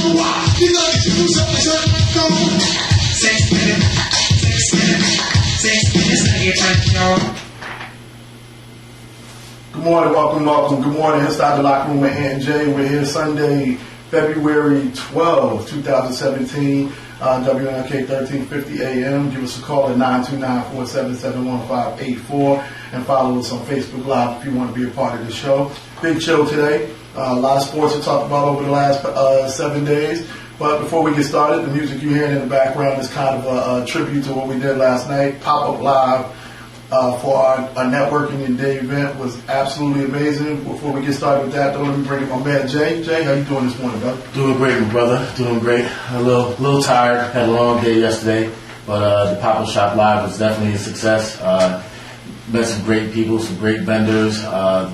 You love to do something, go. 6 minutes, 6 minutes, 6 minutes, now you're trying, y'all. Good morning, welcome. Good morning. Inside the Locker Room with Ant J. We're here Sunday, February 12, 2017, WNK 1350 AM. Give us a call at 929-477-1584 and follow us on Facebook Live if you want to be a part of the show. Big show today. A lot of sports to talk about over the last 7 days. But before we get started, the music you're hearing in the background is kind of a tribute to what we did last night. Pop-up live for our networking and day event was absolutely amazing. Before we get started with that, though, let me bring in my man Jay. Jay, how you doing this morning, brother? Doing great, my brother. Doing great. A little tired. Had a long day yesterday, but the Pop-Up Shop Live was definitely a success. Met some great people, some great vendors,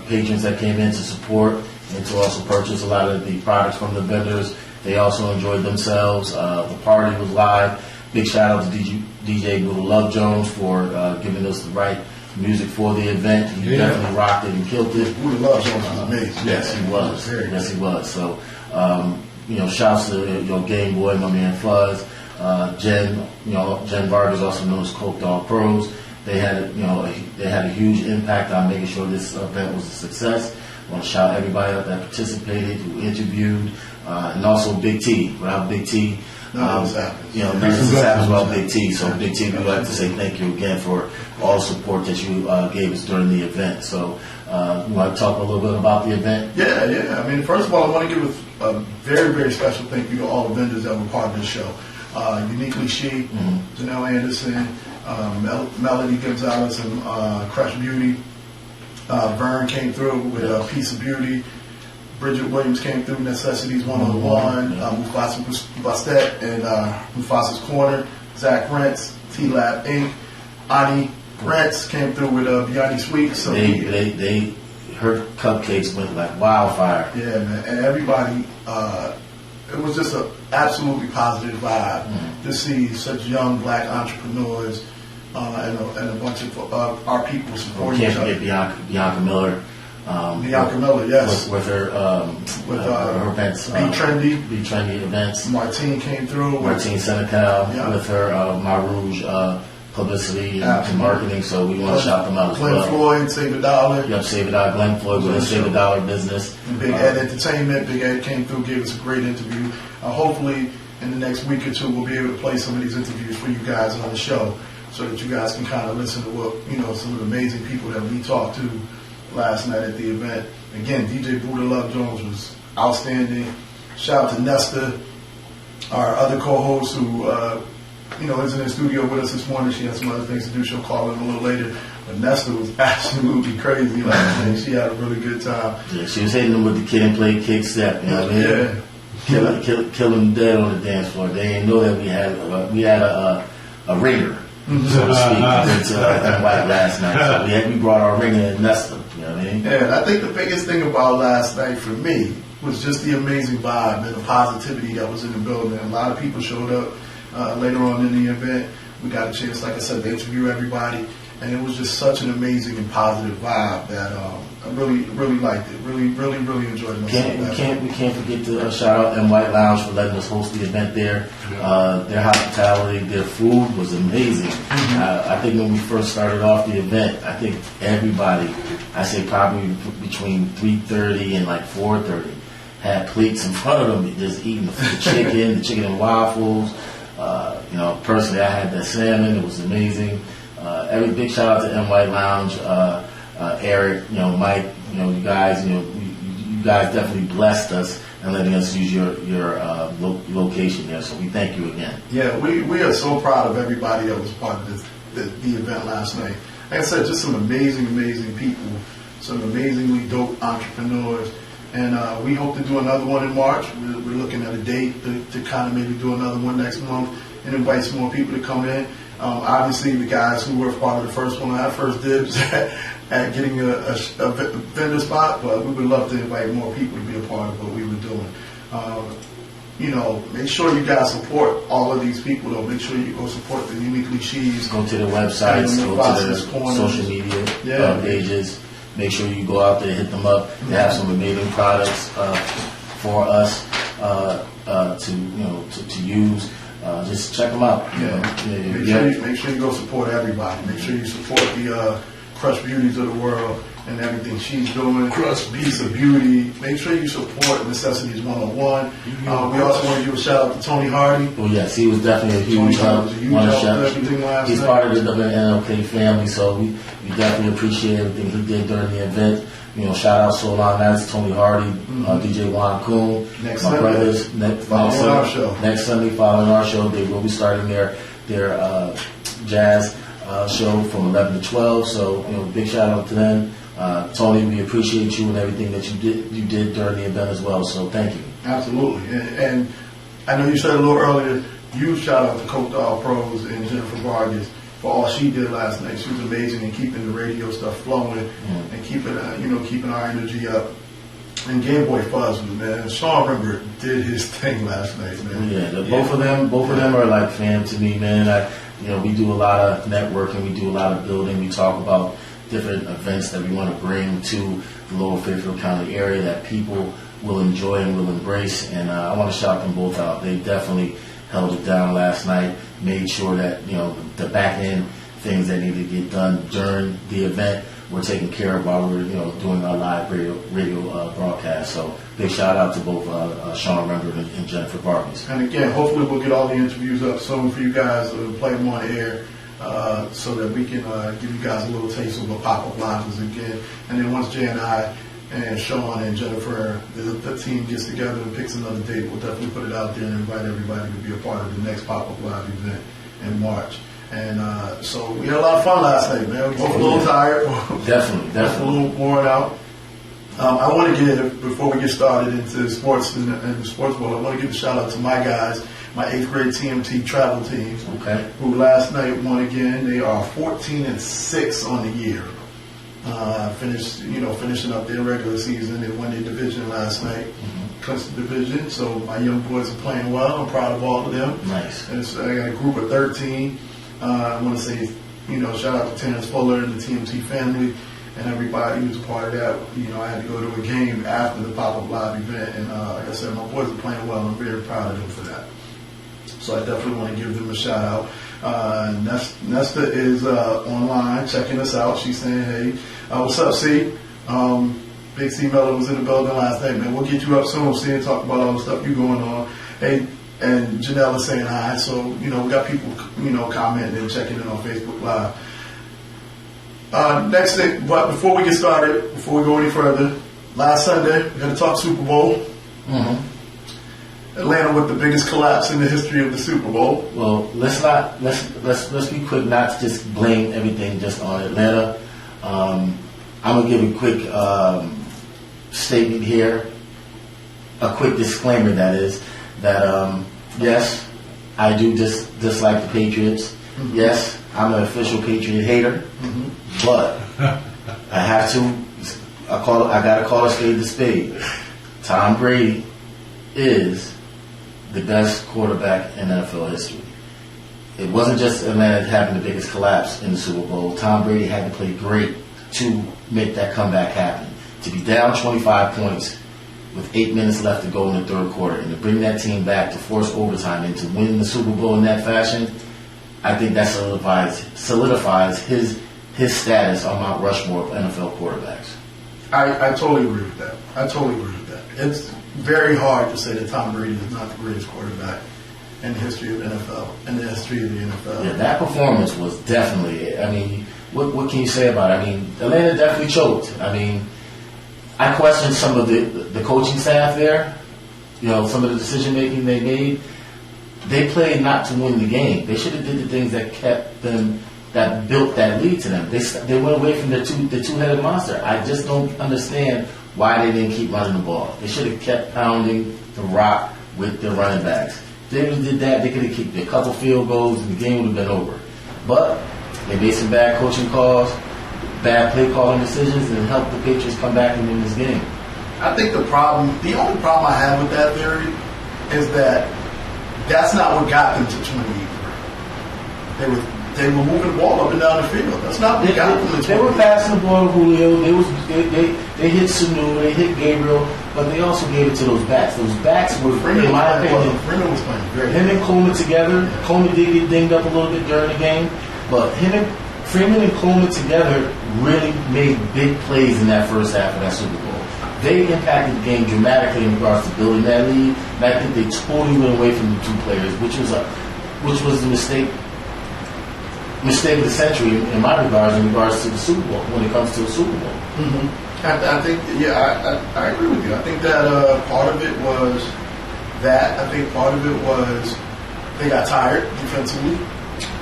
patrons that came in to support and to also purchase a lot of the products from the vendors. They also enjoyed themselves. The party was live. Big shout out to DJ Buddha Love Jones for giving us the right music for the event. He definitely rocked it and killed it. Buddha Love Jones was amazing. Yes, he was. Yes, he was. So, shouts to Game Boy, my man Fuzz, Jen. Jen Vargas, also known as Coke Dog Pros. They had a huge impact on making sure this event was a success. I want to shout everybody out that participated, who interviewed, and also Big T. Without Big T, none of this happens without Big T. So Big T, we'd like to say thank you again for all the support that you gave us during the event. So you want to talk a little bit about the event? Yeah. I mean, first of all, I want to give a very, very special thank you to all the vendors that were part of this show. Uniquely She, Janelle Anderson, Melody Gonzalez and Crush Beauty. Vern came through with a Piece of Beauty. Bridget Williams came through, Necessities 101, Mufasa Bastet and Mufasa's Corner, Zach Rentz, T-Lab Inc., Ani Rentz came through with Beyond Sweet. So her cupcakes went like wildfire. Yeah, man, and everybody, it was just an absolutely positive vibe to see such young black entrepreneurs and a bunch of our people supporting each other. Can't forget Bianca Miller. Bianca Miller, yes. With her her events. Be Trendy events. Martine came through. Martine Senecal with her My Rouge publicity and marketing. So we want to shout them out as well. Glenn Floyd, Save a Dollar. Yep, Save a Dollar. Glenn Floyd with a Save a Dollar business. Big Ed Entertainment. Big Ed came through, gave us a great interview. Hopefully, in the next week or two, we'll be able to play some of these interviews for you guys on the show, so that you guys can kind of listen to what some of the amazing people that we talked to last night at the event. Again, DJ Buddha Love Jones was outstanding. Shout out to Nesta, our other co-host who is in the studio with us this morning. She had some other things to do. She'll call in a little later. But Nesta was absolutely crazy last night. She had a really good time. Yeah, she was hitting them with the Kid and Play kick step. You know what I mean? Yeah. Kill them dead on the dance floor. They didn't know that we had a ringer, so to speak, into NY last night. So we brought our ringer in Nesta. You know what I mean? Yeah, and I think the biggest thing about last night for me was just the amazing vibe and the positivity that was in the building. A lot of people showed up later on in the event. We got a chance, like I said, to interview everybody, and it was just such an amazing and positive vibe that I really liked it. Really enjoyed myself. We can't forget to shout out NY Lounge for letting us host the event there. Their hospitality, their food was amazing. I think when we first started off the event, I think everybody, I say probably between 3:30 and like 4:30, had plates in front of them just eating the chicken and waffles. Personally, I had that salmon. It was amazing. Every big shout out to NY Lounge, Eric, Mike, you guys, you guys definitely blessed us and letting us use your location there. So we thank you again. Yeah, we are so proud of everybody that was part of the event last night. Like I said, just some amazing people, some amazingly dope entrepreneurs. And we hope to do another one in March. We're looking at a date to kind of maybe do another one next month and invite some more people to come in. Obviously, the guys who were part of the first one had first dibs at getting a vendor spot, but we would love to invite more people to be a part of what we were doing. Make sure you guys support all of these people, though. Make sure you go support the Uniquely She's. Go to their websites, go to their social media pages. Make sure you go out there, hit them up. They have some amazing products for us. to use. Just check them out. Make sure you go support everybody. Make sure you support the Crush Beauties of the world and everything she's doing. Piece of Beauty. Make sure you support Necessities 101. We also want to give a shout out to Tony Hardy. Oh yes, he was definitely a huge help. He's part of the NLK family, so we definitely appreciate everything he did during the event. Shout out so long. That's Tony Hardy, DJ Juan Kuhn, my brothers. Next Sunday, following our show, they will be starting their jazz show from 11 to 12. So big shout out to them. Tony, we appreciate you and everything that you did during the event as well. So thank you. Absolutely, and I know you said a little earlier. You shout out to Coke Dog Pros and Jennifer Vargas for all she did last night. She was amazing in keeping the radio stuff flowing and keeping our energy up. And Game Boy Fuzz was, man. Sean Rimber did his thing last night, man. Both of them are like fam to me, man. We do a lot of networking, we do a lot of building, we talk about different events that we want to bring to the Lower Fairfield County area that people will enjoy and will embrace. And I want to shout them both out. They definitely held it down last night, made sure that the back end things that needed to get done during the event were taken care of while we were doing our live radio broadcast. So big shout out to both Sean Rembert and Jennifer Vargas. And again, hopefully we'll get all the interviews up soon for you guys to play them on air so that we can give you guys a little taste of what pop-up live is again. And then once Jay and I and Sean and Jennifer, the team gets together and picks another date, we'll definitely put it out there and invite everybody to be a part of the next pop-up live event in March. And so we had a lot of fun last night, man. We were both a little tired. Definitely. A little worn out. I want to give, before we get started into sports and the sports world, I want to give a shout out to my guys, my 8th grade TMT travel team, who last night won again. They are 14-6 on the year. Finishing up their regular season. They won their division last night, clinched the division. So my young boys are playing well. I'm proud of all of them. Nice. And so I got a group of 13. I want to say, shout out to Terrence Fuller and the TMT family and everybody who's a part of that. I had to go to a game after the pop-up live event, and like I said, my boys are playing well. I'm very proud of them for that. So I definitely want to give them a shout out. Nesta is online checking us out. She's saying, hey, what's up, C? Big C Mello was in the building last night, man. We'll get you up soon, see, and talk about all the stuff you going on. Hey, and Janelle is saying hi. So, we got people, commenting and checking in on Facebook Live. Next thing, but before we get started, before we go any further, last Sunday, we're going to talk Super Bowl. Atlanta with the biggest collapse in the history of the Super Bowl. Well, let's be quick not to just blame everything just on Atlanta. I'm gonna give a quick statement here, a quick disclaimer that is that yes, I do dislike the Patriots. Yes, I'm an official Patriot hater, but I have to. I gotta call a spade a spade. Tom Brady is the best quarterback in NFL history. It wasn't just Atlanta having the biggest collapse in the Super Bowl. Tom Brady had to play great to make that comeback happen. To be down 25 points with 8 minutes left to go in the third quarter and to bring that team back to force overtime and to win the Super Bowl in that fashion, I think that solidifies his status on Mount Rushmore of NFL quarterbacks. I totally agree with that. It's very hard to say that Tom Brady is not the greatest quarterback in the history of NFL, in the history of the NFL. Yeah, that performance was definitely, what can you say about it? Atlanta definitely choked. I questioned some of the coaching staff there, some of the decision making they made. They played not to win the game. They should have did the things that kept them, that built that lead to them. They went away from the two-headed monster. I just don't understand why they didn't keep running the ball. They should have kept pounding the rock with their running backs. If they did that, they could have kicked a couple field goals and the game would have been over. But they made some bad coaching calls, bad play calling decisions, and helped the Patriots come back and win this game. I think the only problem I have with that theory is that that's not what got them to 28-3. They were moving the ball up and down the field. That's not what got them to 28. They were passing the ball to Julio. They hit Sanu. They hit Gabriel. but they also gave it to those backs. Those backs were, in my opinion, Freeman was playing very him and Coleman together. Coleman did get dinged up a little bit during the game, but Freeman and Coleman together really made big plays in that first half of that Super Bowl. They impacted the game dramatically in regards to building that lead, and I think they totally went away from the two players, which was the mistake of the century in my regards, in regards to the Super Bowl, when it comes to the Super Bowl. Mm-hmm. I think, I agree with you. I think that part of it was that. I think part of it was they got tired defensively.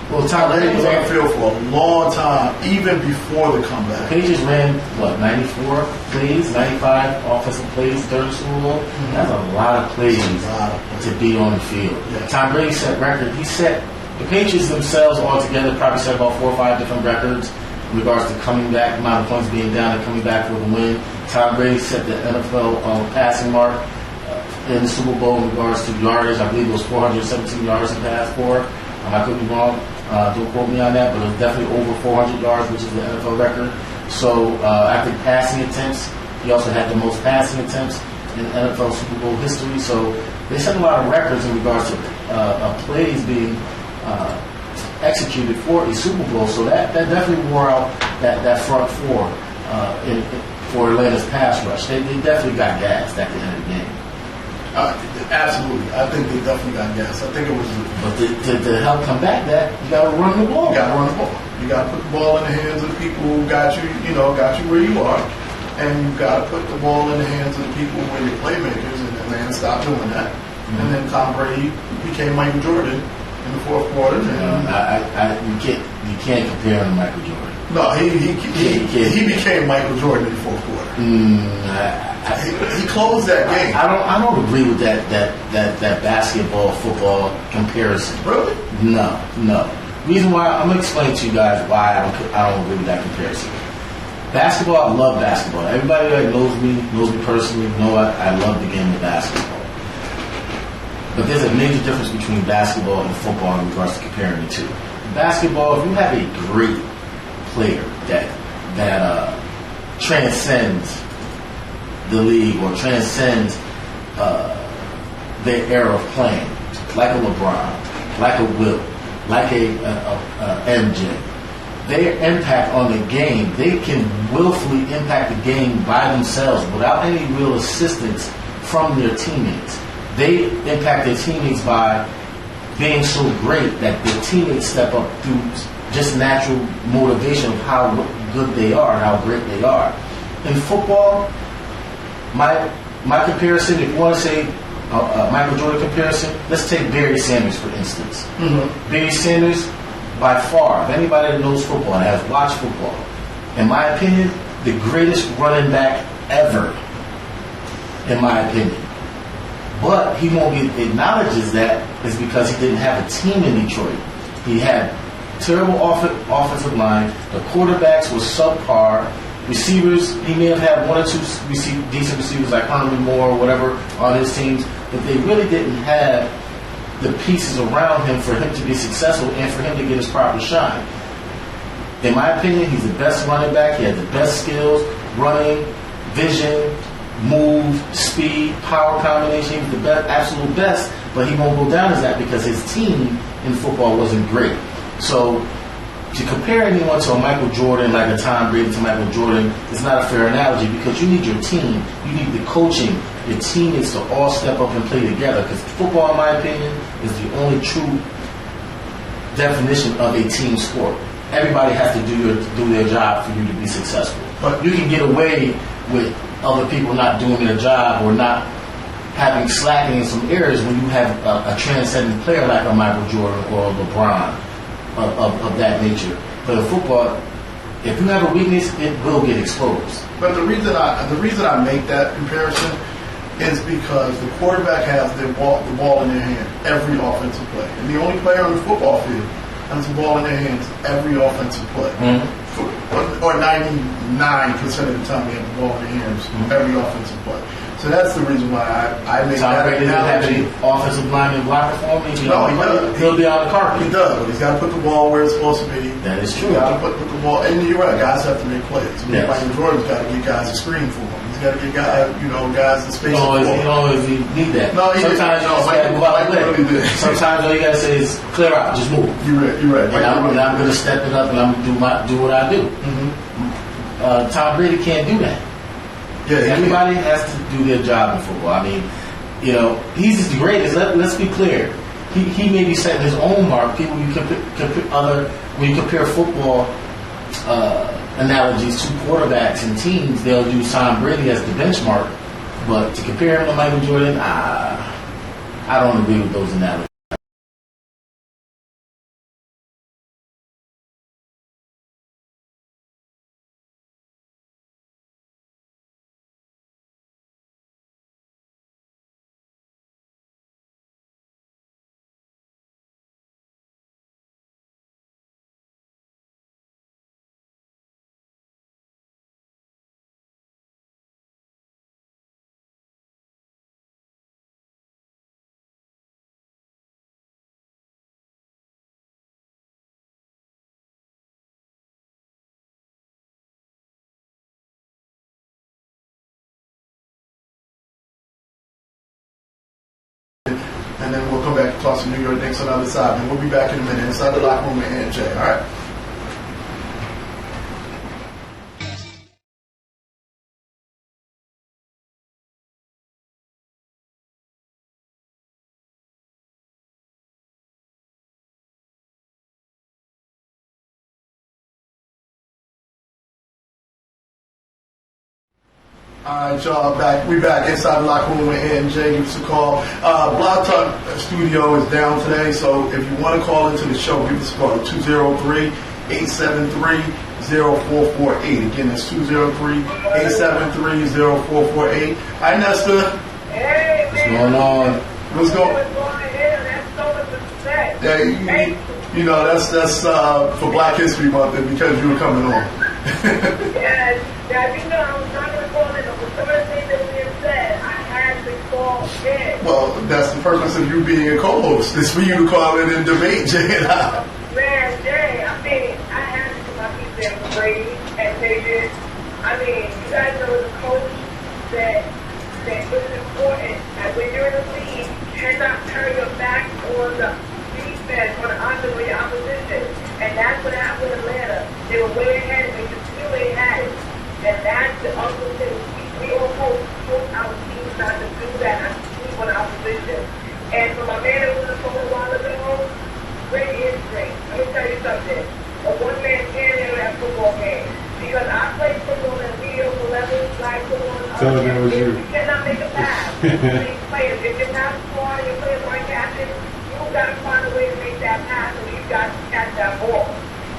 Well, Tom Brady was on the field for a long time, even before the comeback. Patriots ran, 94 plays, 95 offensive plays during the Super Bowl? Mm-hmm. That's a lot of plays to be on the field. Yeah. Tom Brady set record. The Patriots themselves altogether probably set about 4 or 5 different records in regards to coming back, amount of points being down and coming back for the win. Tom Brady set the NFL passing mark in the Super Bowl in regards to yardage. I believe it was 417 yards he passed for. I could be wrong. Don't quote me on that, but it was definitely over 400 yards, which is the NFL record. So after passing attempts, he also had the most passing attempts in NFL Super Bowl history. So they set a lot of records in regards to plays being executed for a Super Bowl. So that definitely wore out that front four for Atlanta's pass rush. They definitely got gassed at the end of the game. Absolutely. I think they definitely got gas. I think it was. But to help combat that, you got to run the ball. You got to run the ball. You got to put the ball in the hands of the people who got you where you are, and you got to put the ball in the hands of the people who are your playmakers. And Atlanta stopped doing that. Mm-hmm. And then Tom Brady became Michael Jordan in the fourth quarter. You can't compare him to Michael Jordan. No, he became Michael Jordan in the fourth quarter. He closed that game. I don't agree with that basketball football comparison. Really? No. Reason why I'm gonna explain to you guys why I don't agree with that comparison. Basketball, I love basketball. Everybody that knows me personally, know I love the game of basketball. But there's a major difference between basketball and football in regards to comparing the two. Basketball, if you have a great player that transcends the league or transcends their era of playing, like a LeBron, like a Will, like a MJ. Their impact on the game, they can willfully impact the game by themselves without any real assistance from their teammates. They impact their teammates by being so great that their teammates step up through just natural motivation of how good they are and how great they are. In football, my comparison, if you want to say Michael Jordan comparison, let's take Barry Sanders for instance. Mm-hmm. Barry Sanders, by far, if anybody that knows football and has watched football, in my opinion, the greatest running back ever, in my opinion. But he won't acknowledges that is because he didn't have a team in Detroit. He had terrible offensive line. The quarterbacks were subpar. Receivers, he may have had one or two decent receivers like Herman Moore or whatever on his teams, but they really didn't have the pieces around him for him to be successful and for him to get his proper shine. In my opinion, he's the best running back. He had the best skills, running, vision, move, speed, power combination. He was the best, absolute best, but he won't go down as that because his team in football wasn't great. So to compare anyone to a Michael Jordan, like a Tom Brady to Michael Jordan, is not a fair analogy because you need your team, you need the coaching, your teammates to all step up and play together. Because football, in my opinion, is the only true definition of a team sport. Everybody has to do their job for you to be successful. But you can get away with other people not doing their job or not having slacking in some areas when you have a transcendent player like a Michael Jordan or a LeBron. Of that nature. But in football, if you have a weakness, it will get exposed. But the reason I make that comparison is because the quarterback has the ball in their hand every offensive play. And the only player on the football field has the ball in their hands every offensive play. Mm-hmm. Or 99% of the time they have the ball in their hands every offensive play. So that's the reason why I make Tom that Brady analogy. Doesn't have any offensive lineman blocker for him. No, he does. He'll be on the carpet. He does, but he's got to put the ball where it's supposed to be. That is true. He's got to put the ball, and you're right, guys have to make plays. Yes. Michael Jordan's got to get guys a screen for him. He's You got to get guys in space. You don't always need that. No, sometimes you just gotta move out the way. really Sometimes all you gotta say is clear out, just move. You're right. And I'm gonna step it up and I'm gonna do what I do. Tom Brady can't do that. Yeah, everybody has to do their job in football. I mean, he's the greatest. Let's be clear. He may be setting his own mark. People, when you compare football analogies to quarterbacks and teams, they'll use Tom Brady as the benchmark. But to compare him to Michael Jordan, I don't agree with those analogies. And then we'll come back and talk some New York Knicks on the other side. And we'll be back in a minute inside the locker room with NJ. All right? All right, y'all, we back inside the locker room with NJ. Give us a call. Blog Talk Studio is down today, so if you want to call into the show, give us a call at 203-873-0448. Again, that's 203-873-0448. Hi, Nesta. Hey, What's going on? What's going on? That's so much respect. Yeah, that's for Black History Month and because you were coming on. Yes, I was not going to call in, but some of the things that were being said, I had to call in. Well, that's the purpose of you being a co-host. It's for you to call in and debate, Jay and I. Man, Jay, I had to put my piece in for Brady and David. You guys know as a coach that it was important that when you're in the league, you cannot turn your back on the defense, on the opposition. And that's what happened in Atlanta. They were way ahead and they just knew they had it. And that's the other thing. We all coach our teams not to do that, not to sleep on the opposition. And for my man that was on the phone a while ago, Brady is great. Let me tell you something. A one-man can't handle that football game. Because I played football at mediocre level, flag football. You cannot make a pass. If your pass is far and you're playing like captain, you've got to find a way to make that pass and you've got to catch that ball.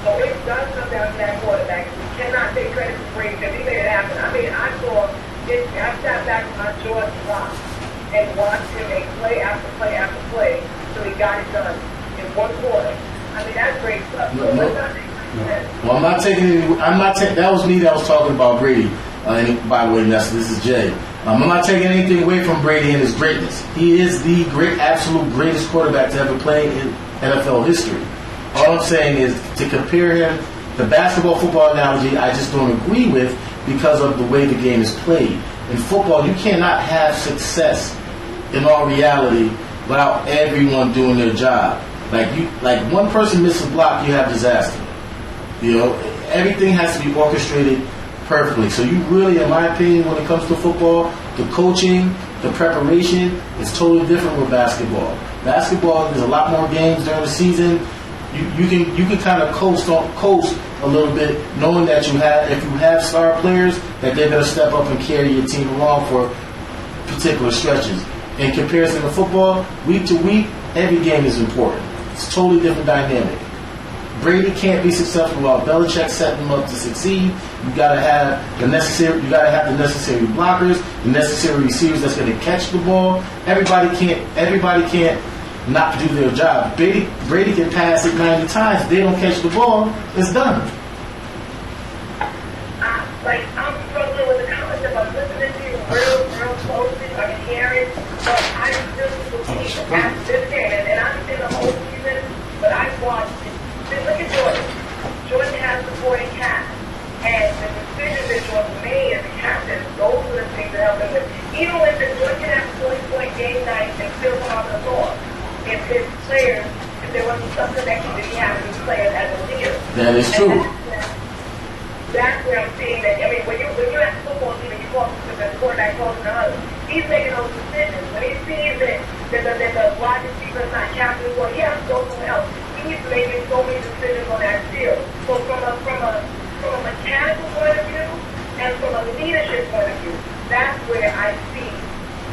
So it does come down to that quarterback. You cannot take credit for Brady because he made it happen. I sat back on my jaw dropped and watched him make play after play after play till he got it done in one quarter. That's great stuff. Well, I'm not taking. That was me that was talking about Brady. By the way, Nesta, this is Jay. I'm not taking anything away from Brady and his greatness. He is the absolute greatest quarterback to ever play in NFL history. All I'm saying is to compare him, the football analogy, I just don't agree with because of the way the game is played. In football, you cannot have success in all reality without everyone doing their job. Like one person misses a block, you have disaster. Everything has to be orchestrated perfectly. So you really, in my opinion, when it comes to football, the coaching, the preparation is totally different with basketball. Basketball, there's a lot more games during the season. You can kind of coast a little bit, knowing that if you have star players, that they're going to step up and carry your team along for particular stretches. In comparison to football, week to week, every game is important. It's a totally different dynamic. Brady can't be successful without Belichick setting him up to succeed. You gotta have the necessary blockers, the necessary receivers that's gonna catch the ball. Everybody can't not do their job. Brady can pass it 90 times. If they don't catch the ball, it's done. I'm struggling with the concept of listening to you real closely, I can hear it, but I still believe at this game, and I'm in the whole season, but I watched it. Look at Jordan. Jordan has the 40 cap. And the decision that Jordan made as a captain, those were the players if there wasn't some connection that he had with his players as a leader. That is true. That's where I'm seeing that. I mean, when you're at the football team and you talk to the quarterback calling the huddle, he's making those decisions. When he sees that the wide receiver's not capturing, well, yeah, I'm going to help. He's making so many decisions on that field. So from a mechanical point of view and from a leadership point of view, that's where I see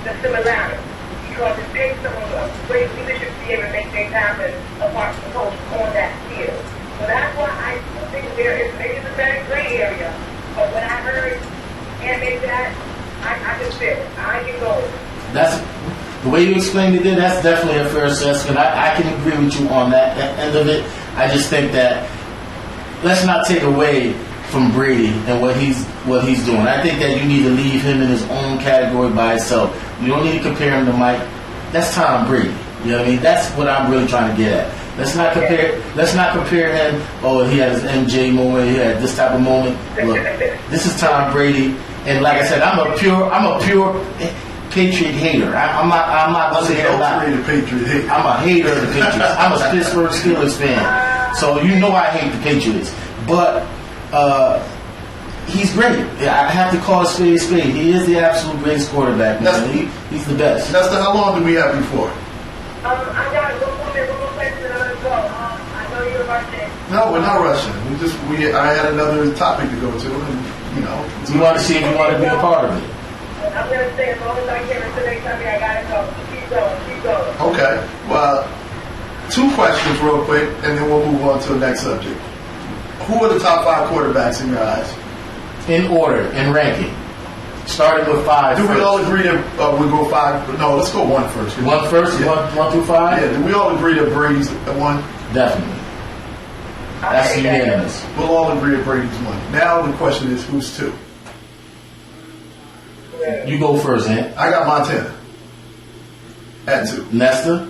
the similarity. Because it takes someone with great leadership to be able to make things happen apart from the coach on that field. So that's why I think there is maybe a very gray area. But when I heard and maybe that, I can feel it. I can go. That's the way you explained it. That's definitely a fair assessment. I can agree with you on that end of it. I just think that let's not take away from Brady and what he's doing. I think that you need to leave him in his own category by itself. You don't need to compare him to Mike. That's Tom Brady. You know what I mean? That's what I'm really trying to get at. Let's not compare him. Oh, he had his MJ moment. He had this type of moment. Look, this is Tom Brady, and like I said, I'm a pure Patriot hater. I'm not gonna say that. Patriot hater. I'm a hater of the Patriots. I'm a Pittsburgh Steelers fan, so you know I hate the Patriots. But he's great. I have to call a spade a spade. He is the absolute greatest quarterback. He's the best. Nesta, how long do we have you for? I got one more question and I'm going to go. I know you're rushing. No, we're not rushing. I had another topic to go to, and You want to see if you want to be a part of it. I'm going to stay as long as I can until they tell me I got to go. Keep going. Okay. Well, 2 questions real quick, and then we'll move on to the next subject. Who are the top 5 quarterbacks in your eyes? In order, in ranking. Starting with 5 Do first. we all agree that we go 5? No, let's go 1 first. 1 first? Yeah. 1 through 5? Yeah, do we all agree that Brady's at 1? Definitely. That's unanimous. We'll all agree that Brady's 1. Now the question is, who's 2? You go first, Ant. I got Montana at 2. Nesta?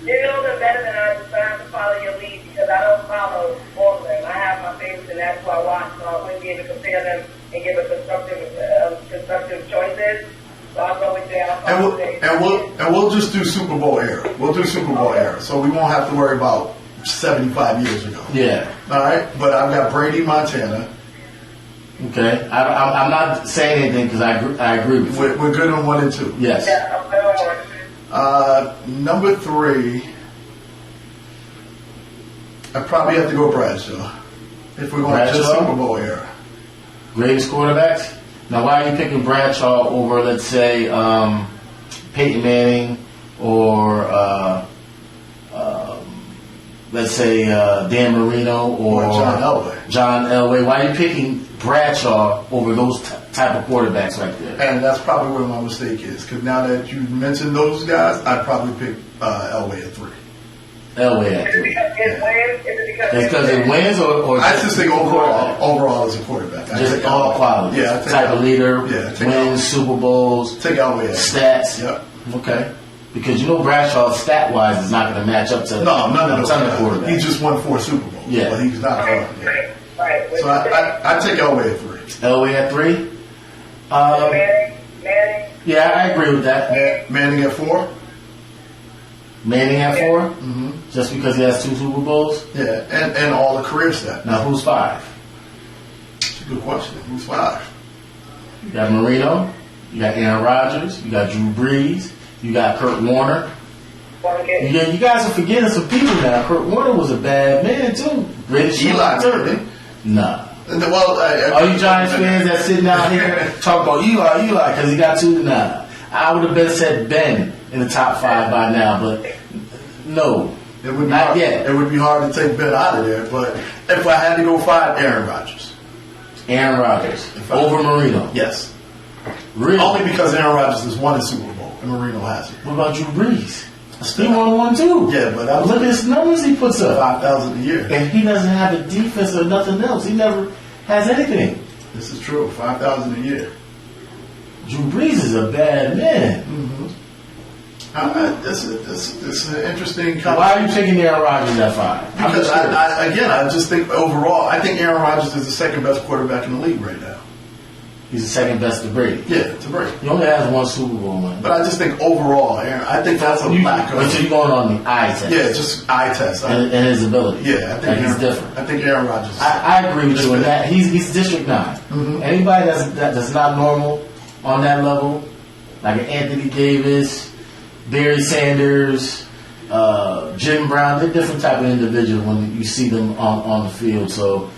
You know them better than I do, so I have to follow your lead because I don't follow all of them. I have my favorites, and that's who I watch, so I wouldn't be able to compare them and give a constructive choices. So I'll go with that. And we'll just do Super Bowl era. We'll do Super Bowl era, so we won't have to worry about 75 years ago. Yeah. All right, but I've got Brady, Montana. Okay. I'm not saying anything because I agree with you. We're good on 1 and 2. Yes. Yeah, I'm going. Number 3, I probably have to go Bradshaw. If we're going to just Bradshaw? Super Bowl era. Greatest quarterbacks? Now, why are you picking Bradshaw over, let's say, Peyton Manning or, let's say, Dan Marino or John Elway? John Elway. Why are you picking Bradshaw over those type of quarterbacks right there? And that's probably where my mistake is. Because now that you mentioned those guys, I'd probably pick Elway at 3. Elway at Is it 3. because it wins? Is it because It's because it wins or I just think overall as a quarterback. I just take all Elway. qualities. Yeah, I take type of Elway. leader, Yeah, take wins, Elway. Super Bowls, Take Elway at 3. stats. Yep. Okay. Because you know Bradshaw stat wise is not going to match up to No, none of those ton of guys. quarterbacks. He just won 4 Super Bowls. Yeah. But he's not. Right. So I take Elway at 3. Elway at 3. Manning. Yeah, I agree with that. Manning at 4. Manning at 4, Mm-hmm. just because he has 2 Super Bowls. Yeah, and all the career stats. Now who's 5? That's a good question. Who's 5? You got Marino, you got Aaron Rodgers, you got Drew Brees, you got Kurt Warner. Yeah, you guys are forgetting some people now. Kurt Warner was a bad man too. Greatest Eli, shooter. Nah. Well, All you Giants fans that sitting out here talk about Eli because he got 2. Nah. I would have been said Ben in the top 5 by now, but no, it would be not hard, yet. It would be hard to take Ben out of there, but if I had to go 5, Aaron Rodgers. Aaron Rodgers over Marino. Yes. Really? Only because Aaron Rodgers has won a Super Bowl and Marino hasn't. What about Drew Brees? He won 1 too. Yeah, but look at his numbers he puts up. 5,000 a year. And he doesn't have a defense or nothing else. He never has anything. This is true. 5,000 a year. Drew Brees is a bad man. Mm-hmm. It's an interesting. Why are you picking Aaron Rodgers at 5? Because I just think overall, I think Aaron Rodgers is the second best quarterback in the league right now. He's the second best to Brady. Yeah, to Brady. He only has one Super Bowl win. But I just think overall, Aaron, I think that's a lack of. So you're going on the eye test. Yeah, just eye test. And his ability. Yeah, I think he's different. I think Aaron Rodgers. I agree with you in that. He's District 9. Mm-hmm. Anybody that's not normal on that level, like an Anthony Davis, Barry Sanders, Jim Brown, they're different type of individual when you see them on the field. So,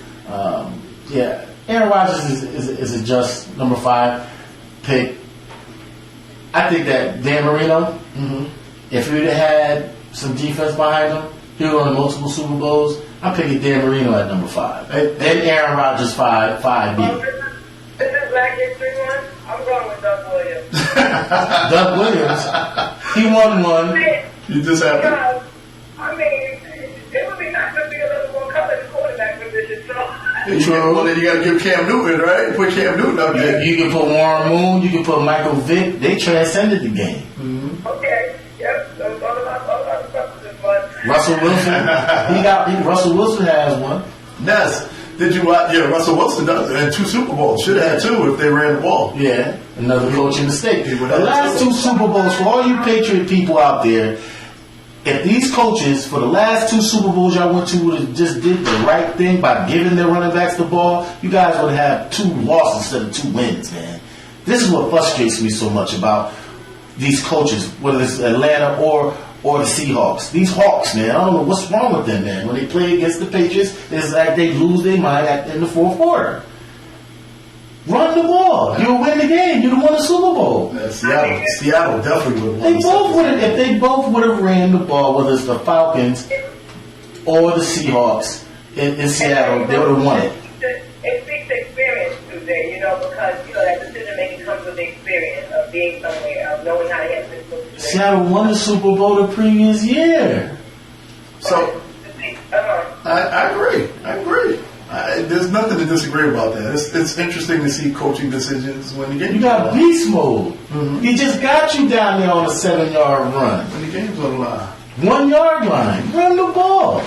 yeah, Aaron Rodgers is a just number 5 pick. I think that Dan Marino, if he would have had some defense behind him, he would have won multiple Super Bowls. I'm picking Dan Marino at number 5. Then Aaron Rodgers 5B. This is Black History Month. I'm going with Doug Williams. Doug Williams, he won one. You just have to. I mean, it would be nice to be a little more color in the quarterback position. So. Well, then you got to give Cam Newton, right? Put Cam Newton up there. You can put Warren Moon. You can put Michael Vick. They transcended the game. Mm-hmm. Okay. Yep. Those all about substances, but Russell Wilson. Russell Wilson has one. Ness, did you watch? Yeah, Russell Wilson does. And 2 Super Bowls. Should have had 2 if they ran the ball. Yeah, another coaching mistake. The last 2 Super Bowls, for all you Patriot people out there, if these coaches, for the last 2 Super Bowls y'all went to, would have just did the right thing by giving their running backs the ball, you guys would have 2 losses instead of 2 wins, man. This is what frustrates me so much about these coaches, whether it's Atlanta or the Seahawks. These Hawks, man, I don't know what's wrong with them, man. When they play against the Patriots, it's like they lose their mind in the 4th quarter. Run the ball. You'll win the game. You'd have won the Super Bowl. Seattle definitely would have won. If they both would have ran the ball, whether it's the Falcons or the Seahawks in Seattle, they would have won it. It speaks experience, Tuesday, because, that decision making comes with the experience of being somewhere, of knowing how to handle this. Seattle won the Super Bowl the previous year. So, I agree. There's nothing to disagree about that. It's interesting to see coaching decisions when the game. You got beast mode. Mm-hmm. He just got you down there on a 7-yard run. When the game's on the line. 1 yard line. Run the ball.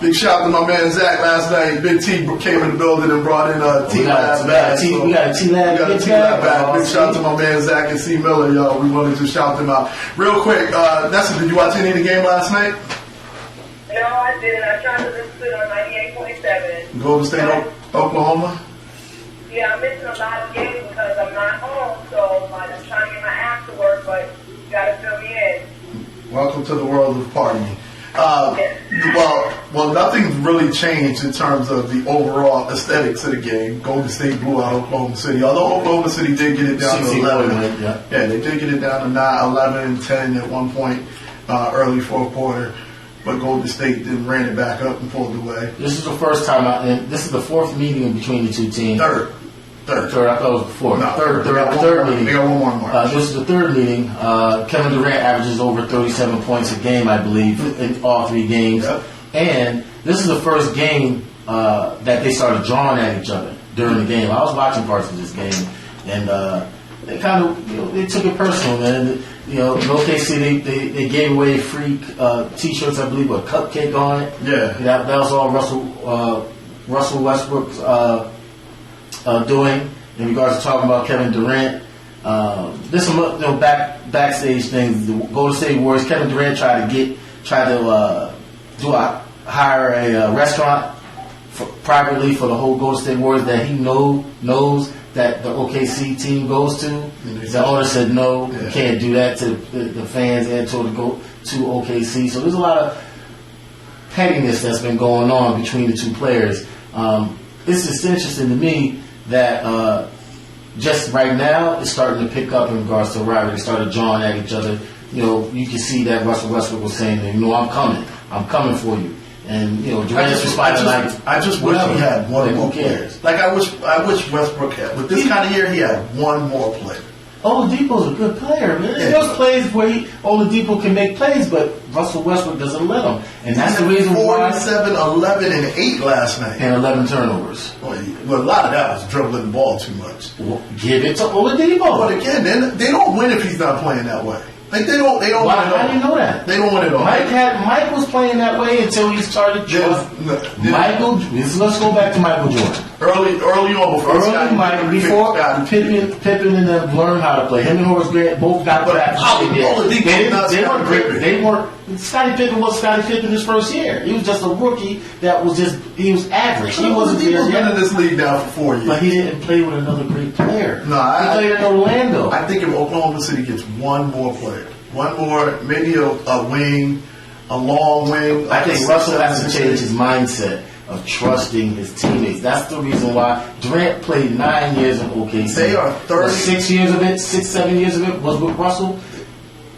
Big shout out to my man Zach last night. Big T came in the building and brought in a T-Lab bag. We got a T-Lab bag. Big shout out to my man Zach and C. Miller, y'all. We wanted to shout them out. Real quick, Nesta, did you watch any of the game last night? No, I didn't. I tried to listen to it on 98.7. Golden State, Oklahoma? Yeah, I'm missing a lot of games because I'm not home, so I'm just trying to get my app to work, but you got to fill me in. Welcome to the world of partying. Well, nothing's really changed in terms of the overall aesthetics of the game. Golden State blew out Oklahoma City. Although Oklahoma City did get it down to 11. Yeah, they did get it down to 9, 11, and 10 at one point early 4th quarter. But Golden State then ran it back up and pulled away. This is the first time this is the 4th meeting between the 2 teams. Third. I thought it was the 4th. No, third meeting. They got one more in March. This is the 3rd meeting. Kevin Durant averages over 37 points a game, I believe, in all 3 games. Yep. And this is the first game that they started drawing at each other during the game. I was watching parts of this game, and they kind of they took it personal, man. In OKC, they gave away free T-shirts, I believe, with a cupcake on it. Yeah, that was all Russell Westbrook's doing in regards to talking about Kevin Durant. There's some backstage things. The Golden State Warriors, Kevin Durant tried to hire a restaurant privately for the whole Golden State Warriors that he knows that the OKC team goes to. The owner said no, you can't do that to the fans and to OKC. So there's a lot of pettiness that's been going on between the 2 players. It's just interesting to me that just right now it's starting to pick up in regards to a rivalry. They started drawing at each other. You can see that Russell Westbrook was saying, I'm coming for you. And Durant's responding I just wish he had one more player. Like I wish Westbrook had. With this kind of year, he had one more player. Oladipo's a good player, man. Yeah. There's plays where Oladipo can make plays, but Russell Westbrook doesn't let him. And that's the reason why. 47, 11, and 8 last night. And 11 turnovers. Well, a lot of that was dribbling the ball too much. Well, give it to Oladipo. But again, they don't win if he's not playing that way. Like they don't win it all. How do you know that? They don't win it all. Mike was playing that way until he started. Michael, let's go back to Michael Jordan. Early on, before Pippen and them learned how to play. Him and Horace Grant both got drafted. They weren't great. They weren't. Scottie Pippen was Scottie Pippen his first year. He was just a rookie that was he was average. He wasn't been in this league now for 4 years. But he didn't play with another great player. No, he played in Orlando. I think if Oklahoma City gets one more player, one more, maybe a wing, a long wing. I think Russell has to change his mindset of trusting his teammates. That's the reason why Durant played 9 years in OKC. They are 30. 6 years of it, 7 years of it was with Russell.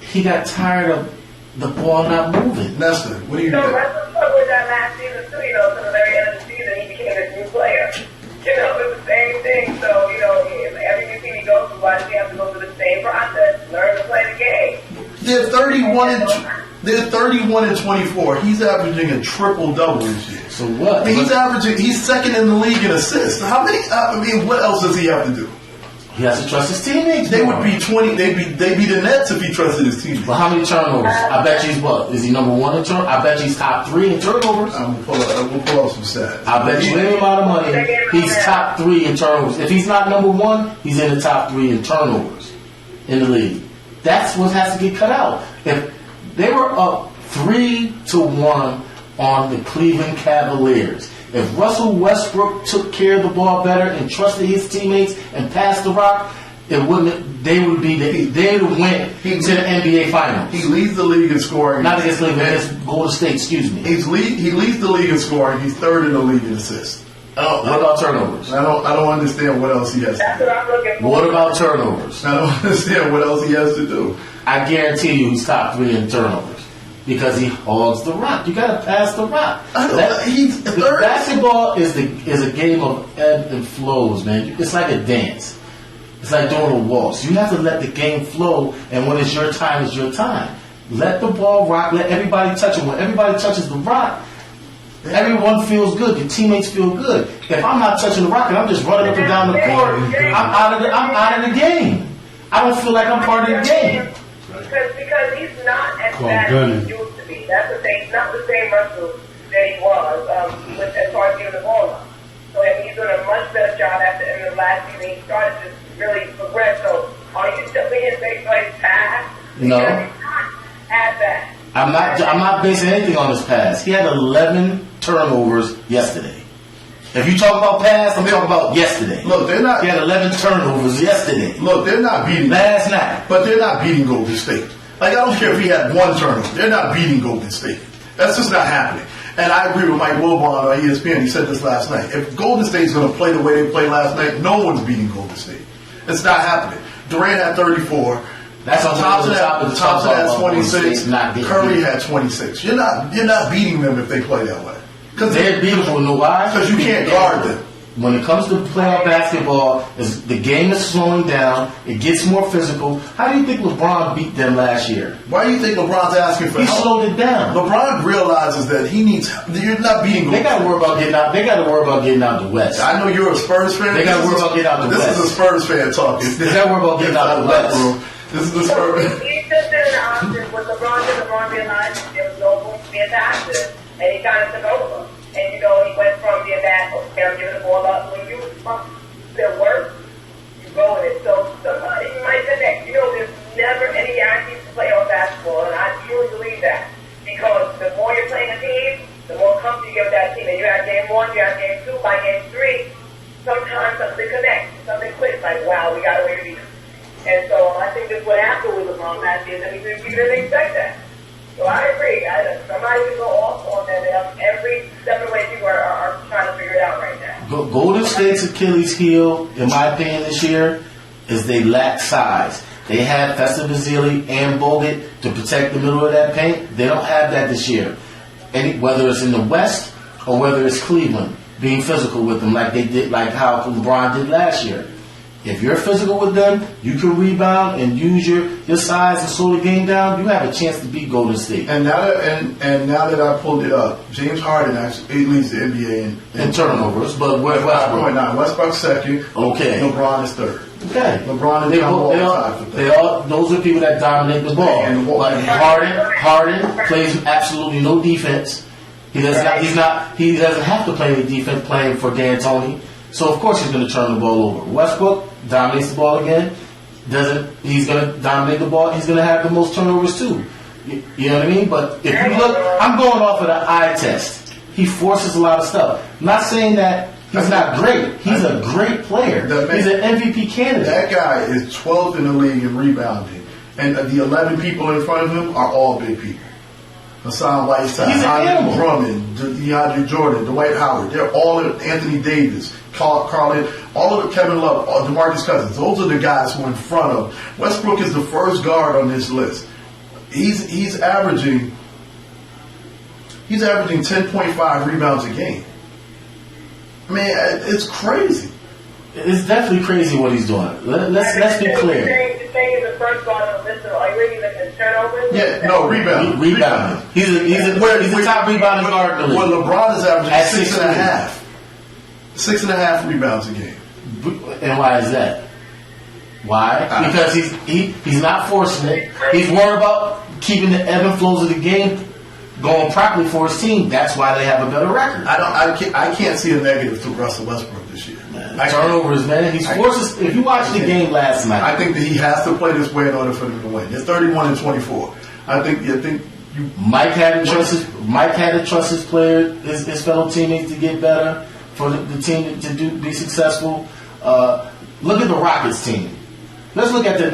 He got tired of the ball not moving. Nesta, what do you think? Russell struggled with that last season too, to the very end of the season, he became a new player. It's the same thing. So, every new team he goes to, why does he have to go through the same process? Learn to play the game. They're 31 and 24. He's averaging a triple-double this year. So what? He's second in the league in assists. How many, what else does he have to do? He has to trust his teammates. They would be 20. They'd be the Nets if he trusted his teammates. But how many turnovers? I bet you he's what? Is he number one in turnovers? I bet you he's top 3 in turnovers. We'll pull up some stats. I bet you any amount of money he's top 3 in turnovers. If he's not number 1, he's in the top 3 in turnovers in the league. That's what has to get cut out. If they were up 3-1 on the Cleveland Cavaliers, if Russell Westbrook took care of the ball better and trusted his teammates and passed the rock, they would win to the NBA Finals. He leads the league in scoring. Not against Cleveland, against Golden State. Excuse me. He leads the league in scoring. He's third in the league in assists. What about turnovers? I don't understand what else he has to That's do. what I'm looking for. What about turnovers? I don't understand what else he has to do. I guarantee you he's top 3 in turnovers. Because he hogs the rock. You got to pass the rock. Basketball is a game of ebb and flows, man. It's like a dance. It's like doing a waltz. You have to let the game flow, and when it's your time, it's your time. Let the ball rock. Let everybody touch it. When everybody touches the rock, everyone feels good. Your teammates feel good. If I'm not touching the rock and I'm just running up and down the court, I'm out of the game. I don't feel like I'm part of the game. Because he's not as bad as he used to be. That's the thing. He's not the same Russell that he was as far as giving the ball up. So he's doing a much better job at the end of last season. He started to really progress. So are you jumping in based on his pass? No. Because he's not as bad. I'm not basing anything on his pass. He had 11 turnovers yesterday. If you talk about pass, I'm talking about yesterday. Look, they're not. He had 11 turnovers yesterday. Look, they're not beating last night, but they're not beating Golden State. Like, I don't care if he had 1 turnover. They're not beating Golden State. That's just not happening. And I agree with Mike Wilbon on ESPN. He said this last night. If Golden State's going to play the way they played last night, no one's beating Golden State. It's not happening. Durant had 34. That's on top of that 26. Curry beat. had 26. You're not beating them if they play that way. They're beautiful. Know why? Because you can't guard them. When it comes to playoff basketball, the game is slowing down. It gets more physical. How do you think LeBron beat them last year? Why do you think LeBron's asking for help? He slowed it down. LeBron realizes that he needs. You're not beating. They got to worry about getting out. They got to worry about getting out the West. I know you're a Spurs fan. They got to worry about getting out the West. This is a Spurs fan talking. They got to worry about getting out the West. This is the Spurs. He's just in the option with LeBron realized there was no room to be attached, and he kind of took over. And he went from being that, okay, I'm giving the ball up. When you their work, you go with it. So somebody might say that, there's never any guarantees to play on basketball, and I truly believe that. Because the more you're playing a team, the more comfort you give that team. And you have game 1, you have game 2, by game 3, sometimes something connects, something clicks, like, wow, we got a way to beat them. And so I think that's what happened with LeBron last year, and he didn't expect that. So I agree. Somebody can go off on that. Every separate way people are trying to figure it out right now. Golden State's Achilles heel, in my opinion, this year, is they lack size. They had Festus Ezeli and Bogut to protect the middle of that paint. They don't have that this year. Whether it's in the West or whether it's Cleveland being physical with them, like they did, like how LeBron did last year. If you're physical with them, you can rebound and use your size and slow the game down. You have a chance to beat Golden State. And now that I pulled it up, James Harden actually leads the NBA in turnovers, but Westbrook. 5.9. Westbrook's second. Okay. LeBron is third. Okay. LeBron and John Wall tied for third. Those are people that dominate the ball. And Like Harden plays absolutely no defense. He doesn't have to play any defense playing for D'Antoni. So of course he's going to turn the ball over. Westbrook dominates the ball again. He's going to dominate the ball. He's going to have the most turnovers too. You know what I mean? But if you look, I'm going off of the eye test. He forces a lot of stuff. I'm not saying that he's not great. He's a great player. He's an MVP candidate. That guy is 12th in the league in rebounding, and the 11 people in front of him are all big people. Hassan Whiteside, Andre Drummond, DeAndre Jordan, Dwight Howard. They're all Anthony Davis, Carlin, all of the Kevin Love, DeMarcus Cousins. Those are the guys who are in front of. Westbrook is the first guard on this list. He's averaging 10.5 rebounds a game. I mean, it's crazy. It's definitely crazy what he's doing. Let's be clear. The thing is the first guard on the list, are you really looking at turnovers? Yeah, no, rebounding. Rebounding. He's a top rebounding guard in the league. Well, LeBron is averaging At 6.5. 6.5 rebounds a game. And why is that? Why? Because he's not forcing it. He's worried about keeping the ebb and flows of the game going properly for his team. That's why they have a better record. I can't see a negative to Russell Westbrook this year. Turnovers, man. He forces. If you watch the game last night, I think that he has to play this way in order for them to win. It's 31-24. I think you. Mike had to trust his player, his fellow teammates to get better for the team to be successful. Look at the Rockets team. Let's look at the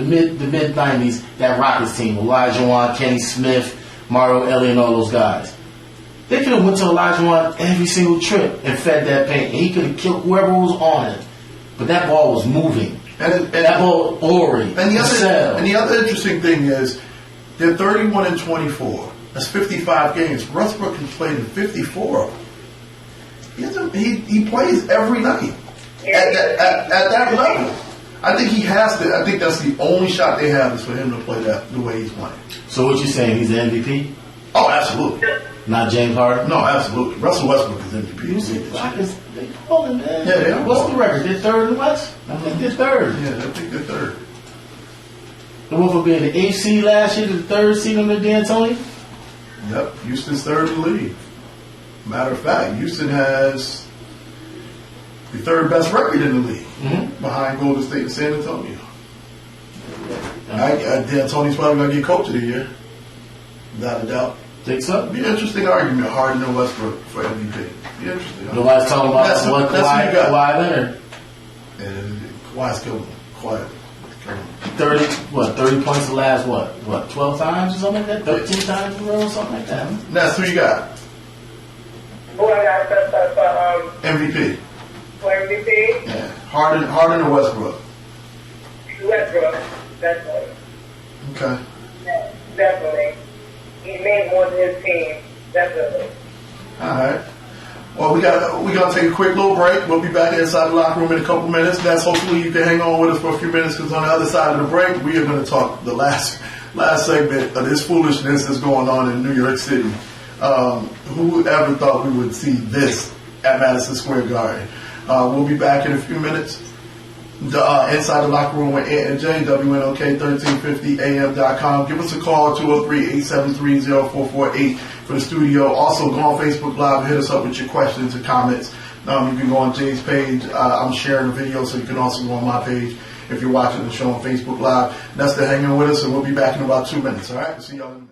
mid '90s. That Rockets team: Elijah Wan, Kenny Smith, Mario Elliott, and all those guys. They could have went to Elijah Wan every single trip and fed that paint, and he could have killed whoever was on it. But that ball was moving. And that ball, Ori, and the other interesting thing is they're 31-24. That's 55 games. Westbrook has played in 54 of them. He plays every night at that level. I think he has to. I think that's the only shot they have is for him to play that the way he's playing. So what you saying? He's the MVP? Oh, absolutely. Not James Harden? No, absolutely. Russell Westbrook is MVP. Rockets, they calling, man. Yeah, they are. What's the record? They're third in the West? I think they're third. Yeah, I think they're third. They went from being the 8th seed last year to the 3rd seed under D'Antoni? Yep, Houston's third in the league. Matter of fact, Houston has the 3rd best record in the league, behind Golden State and San Antonio. D'Antoni's probably going to get coach of the year, without a doubt. Think so? Be an interesting argument, Harden and Westbrook for MVP. Be interesting. Nobody's talking about Kawhi Leonard. And Kawhi's killing him. Quiet. 30 points the last, 12 times or something like that? 13 times in a row or something like that? Nest, who you got? Who I got for MVP. For MVP? Yeah. Harden or Westbrook? Westbrook, definitely. Okay. Yeah, definitely. He made more than his team, definitely. All right. Well, we're gonna take a quick little break. We'll be back inside the locker room in a couple minutes. That's hopefully you can hang on with us for a few minutes because on the other side of the break, we are going to talk the last segment of this foolishness that's going on in New York City. Who ever thought we would see this at Madison Square Garden? We'll be back in a few minutes. Inside the locker room with Ant and Jay, WNOK 1350am.com. Give us a call, 203-873-0448 for the studio. Also, go on Facebook Live, hit us up with your questions and comments. You can go on Jay's page. I'm sharing a video, so you can also go on my page if you're watching the show on Facebook Live. That's the hanging with us, and we'll be back in about 2 minutes. All right? See y'all in a minute.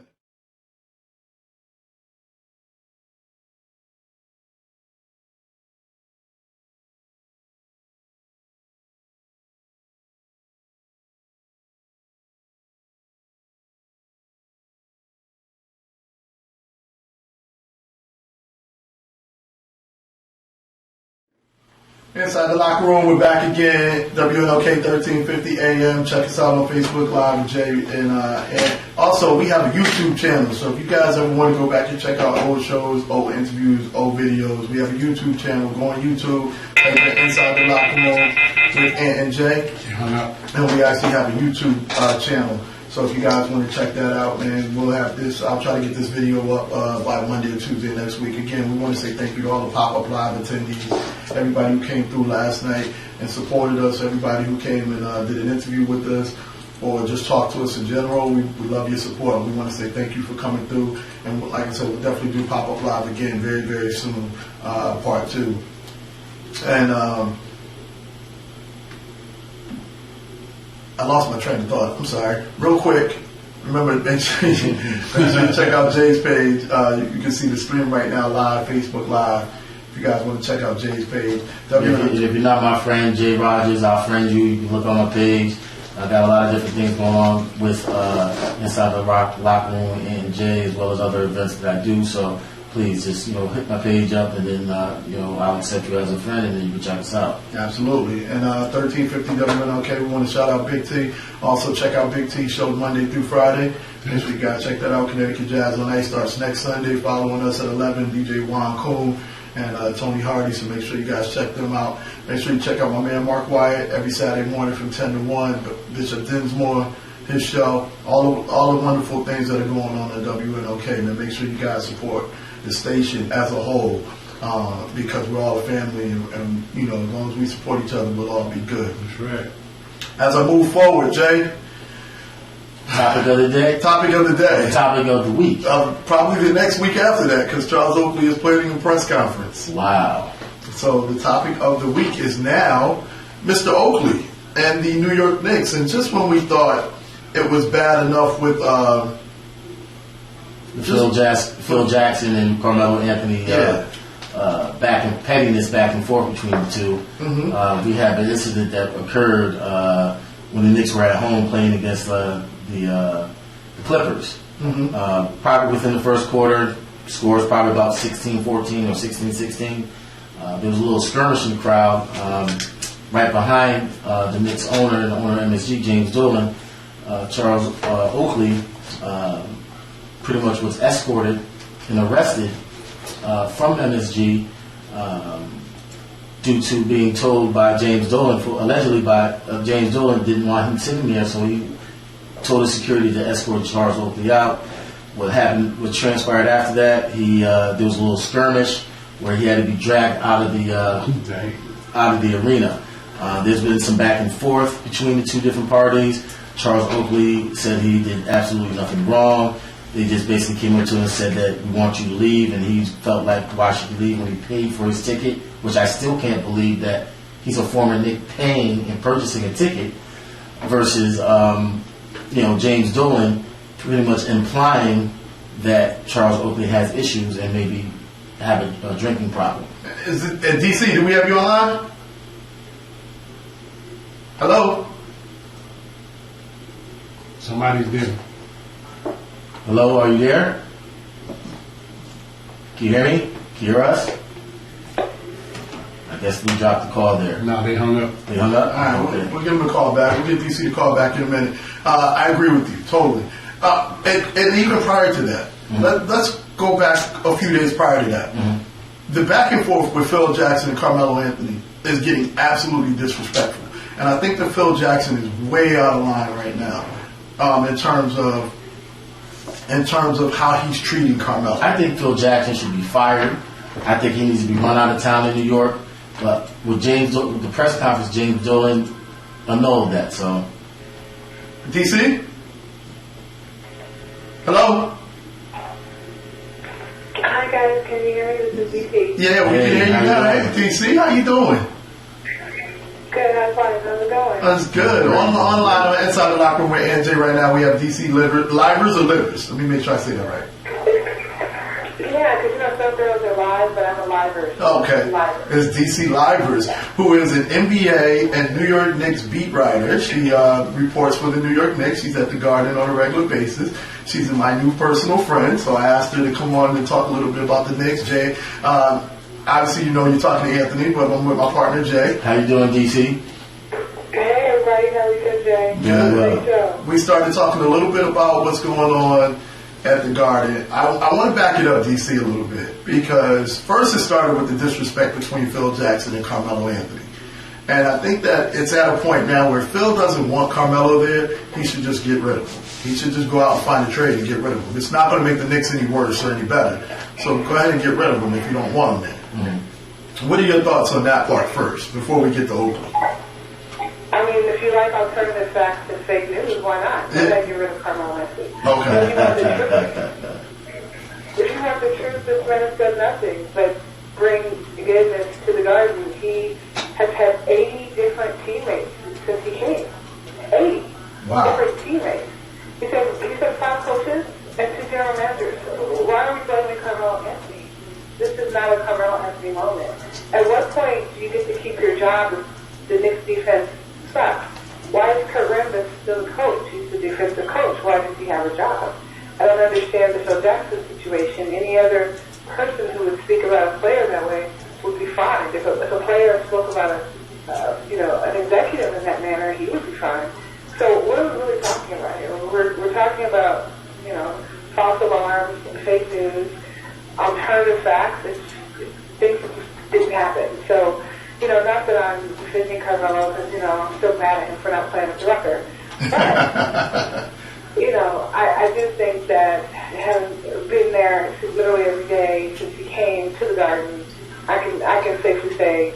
Inside the Locker Room, we're back again. WNLK 1350 AM. Check us out on Facebook Live with Jay. And also, we have a YouTube channel. So if you guys ever want to go back and check out old shows, old interviews, old videos, we have a YouTube channel. Go on YouTube, type in Inside the Locker Room with Ant and Jay. And we actually have a YouTube channel. So if you guys want to check that out, man, we'll have this. I'll try to get this video up by Monday or Tuesday next week. Again, we want to say thank you to all the Pop-Up Live attendees, everybody who came through last night and supported us, everybody who came and did an interview with us or just talked to us in general. We love your support. We want to say thank you for coming through. And like I said, we'll definitely do Pop-Up Live again very, very soon, part 2. And I lost my train of thought. I'm sorry. Real quick, remember, make sure you check out Jay's page. You can see the stream right now live, Facebook Live. If you guys want to check out Jay's page. If you're not my friend, Jay Rogers, I'll friend you. You can look on my page. I got a lot of different things going on with Inside the Locker Room and Jay, as well as other events that I do. So please just, hit my page up, and then, I'll accept you as a friend, and then you can check us out. Absolutely. And 1350 WNLK, we want to shout out Big T. Also, check out Big T show Monday through Friday. Make sure you guys check that out. Connecticut Jazz on Ice starts next Sunday. Following us at 11, DJ Juan Coon and Tony Hardy. So make sure you guys check them out. Make sure you check out my man Mark Wyatt every Saturday morning from 10 to 1. Bishop Dinsmore, his show. All the wonderful things that are going on at WNLK. Man, make sure you guys support the station as a whole, because we're all a family, and as long as we support each other, we'll all be good. That's right. As I move forward, Jay. Topic of the day? Topic of the day. Topic of the week. Probably the next week after that, because Charles Oakley is planning a press conference. Wow. So the topic of the week is now Mr. Oakley and the New York Knicks. And just when we thought it was bad enough with Phil Jackson and Carmelo Anthony pettiness back and forth between the two. Mm-hmm. We had an incident that occurred when the Knicks were at home playing against the Clippers. Mm-hmm. Probably within the first quarter, scores probably about 16-14 or 16-16. There was a little skirmish in the crowd right behind the Knicks owner and the owner of MSG, James Dolan. Charles Oakley pretty much was escorted and arrested from MSG due to being told by James Dolan, James Dolan didn't want him sitting there, so he told his security to escort Charles Oakley out. What transpired after that, there was a little skirmish where he had to be dragged out of the arena. There's been some back and forth between the two different parties. Charles Oakley said he did absolutely nothing wrong. They just basically came up to him and said that we want you to leave, and he felt like why should he leave when he paid for his ticket, which I still can't believe that he's a former Knick paying and purchasing a ticket versus James Dolan pretty much implying that Charles Oakley has issues and maybe have a drinking problem. Is it at DC? Do we have you online? Hello? Somebody's there. Hello, are you there? Can you hear me? Can you hear us? I guess we dropped the call there. No, they hung up. They hung up? All right, Okay. we'll give him a call back. We'll get DC to call back in a minute. I agree with you, totally. And even prior to that, let's go back a few days prior to that. Mm-hmm. The back and forth with Phil Jackson and Carmelo Anthony is getting absolutely disrespectful. And I think that Phil Jackson is way out of line right now in terms of how he's treating Carmelo. I think Phil Jackson should be fired. I think he needs to be run out of town in New York. But with the press conference, James Dolan annulled that. So, DC? Hello? Hi guys, can you hear me? This is DC. Yeah, we can hear you now. Hey, DC, how you doing? Good, how's it going? That's good. Online inside the locker room with NJ right now, we have DC Livers or Livers? Let me make sure I say that right. Yeah, because some girls are live, but I'm a liver. Okay. It's DC Livers, who is an NBA and New York Knicks beat writer. She reports for the New York Knicks. She's at the Garden on a regular basis. She's my new personal friend, so I asked her to come on and talk a little bit about the Knicks. Jay, Obviously, you know you're talking to Anthony, but I'm with my partner, Jay. How you doing, DC? Hey, everybody. How you doing, Jay? Doing Great well. show. We started talking a little bit about what's going on at the Garden. I want to back it up, DC, a little bit, because first it started with the disrespect between Phil Jackson and Carmelo Anthony. And I think that it's at a point now where Phil doesn't want Carmelo there. He should just get rid of him. He should just go out and find a trade and get rid of him. It's not going to make the Knicks any worse or any better. So go ahead and get rid of him if you don't want him there. Mm-hmm. What are your thoughts on that part first, before we get to Oakland? I mean, if you like alternative facts and fake news, why not? Why not get rid of Carmelo Anthony? Okay. If you have the truth, this man has done nothing but bring goodness to the Garden. He has had 80 different teammates since he came. 80 different teammates. He said 5 coaches and 2 general managers. Why are we blaming Carmelo Anthony? This is not a Carmelo Anthony moment. At what point do you get to keep your job if the Knicks defense sucks? Why is Kurt Rambis still the coach? He's the defensive coach. Why does he have a job? I don't understand the Phil Jackson situation. Any other person who would speak about a player that way would be fine. If a player spoke about an executive in that manner, he would be fine. So what are we really talking about here? We're talking about, false alarms, fake news, alternative facts. Things that just didn't happen. So, not that I'm defending Carmelo because, I'm still mad at him for not playing with the record. But, I do think that having been there literally every day since he came to the Garden, I can safely say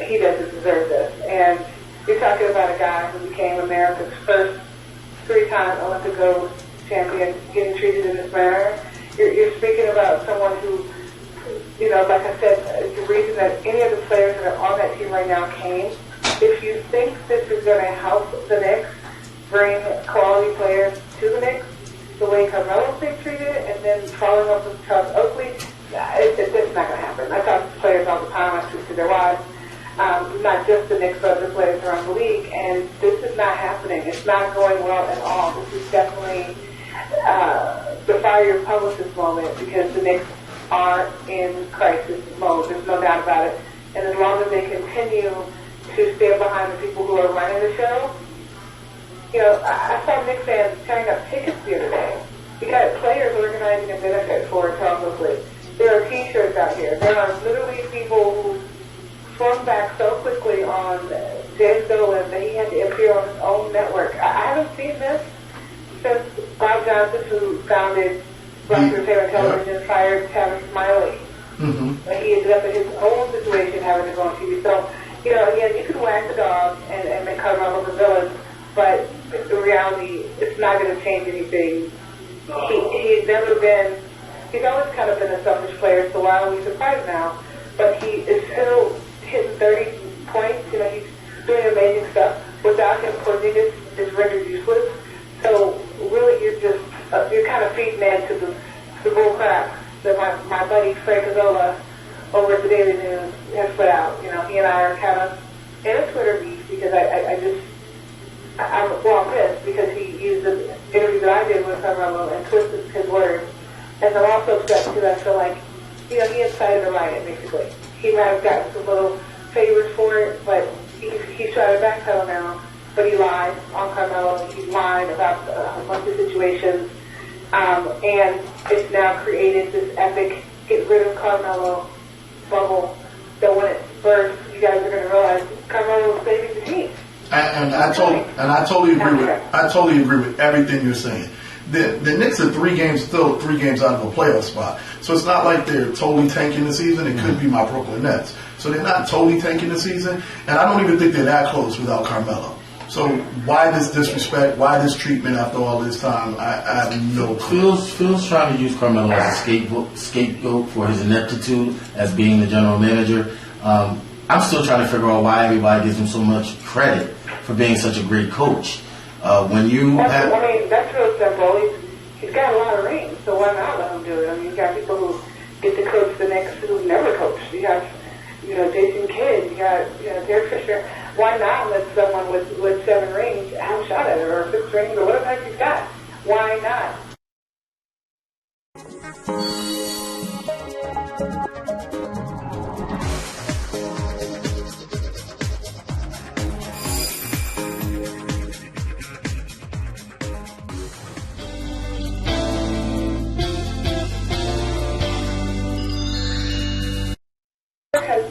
he doesn't deserve this. And you're talking about a guy who became America's first 3-time Olympic gold champion getting treated in this manner. You're speaking about someone who, like I said, the reason that any of the players that are on that team right now came. If you think this is going to help the Knicks bring quality players to the Knicks, the way Carmelo's being treated, and then following up with Charles Oakley, it's not going to happen. I talk to players all the time. I speak to their wives. Not just the Knicks, but other players around the league, and this is not happening. It's not going well at all. This is definitely the fire your publicist moment because the Knicks are in crisis mode. There's no doubt about it. And as long as they continue to stand behind the people who are running the show, I saw Knicks fans tearing up tickets the other day. You got players organizing a benefit for Charles Oakley. There are T-shirts out here. There are literally people who swung back so quickly on James Dolan that he had to appear on his own network. I haven't seen this since Bob Johnson, who founded Black Entertainment Television, fired Tavis Smiley. Mm-hmm. He ended up in his own situation having to go on TV. So, again, you can whack the dog and make Carmelo the villain, but in reality, it's not going to change anything. He's never been, he's always kind of been a selfish player, so why are we surprised now? But he is still hitting 30 points, he's doing amazing stuff. Without him, Porzingis is rendered useless. So really, you're kind of feeding into the bull crap that my buddy Frank Azola over at the Daily News has put out. He and I are kind of in a Twitter beef because I'm pissed because he used the interview that I did with Carmelo and twisted his words. And I'm also upset because I feel like, he incited a riot, basically. He might have gotten some little favors for it, but he's trying to backpedal now. But he lied on Carmelo. He lied about a bunch of situations. And it's now created this epic get rid of Carmelo bubble that when it bursts, you guys are going to realize Carmelo is saving the team. And I totally agree with everything you're saying. The Knicks are 3 games out of a playoff spot. So it's not like they're totally tanking the season. It could be my Brooklyn Nets. So they're not totally tanking the season. And I don't even think they're that close without Carmelo. So why this disrespect? Why this treatment after all this time? I have no clue. Phil's trying to use Carmelo as a scapegoat for his ineptitude as being the general manager. I'm still trying to figure out why everybody gives him so much credit for being such a great coach. That's real simple. He's got a lot of rings, so why not let him do it? You've got people who get to coach the Knicks who never coached. You have, Jason Kidd. You got, Derek Fisher. Why not let someone with 7 rings have a shot at it, or 6 rings, or whatever the heck he's got? Why not?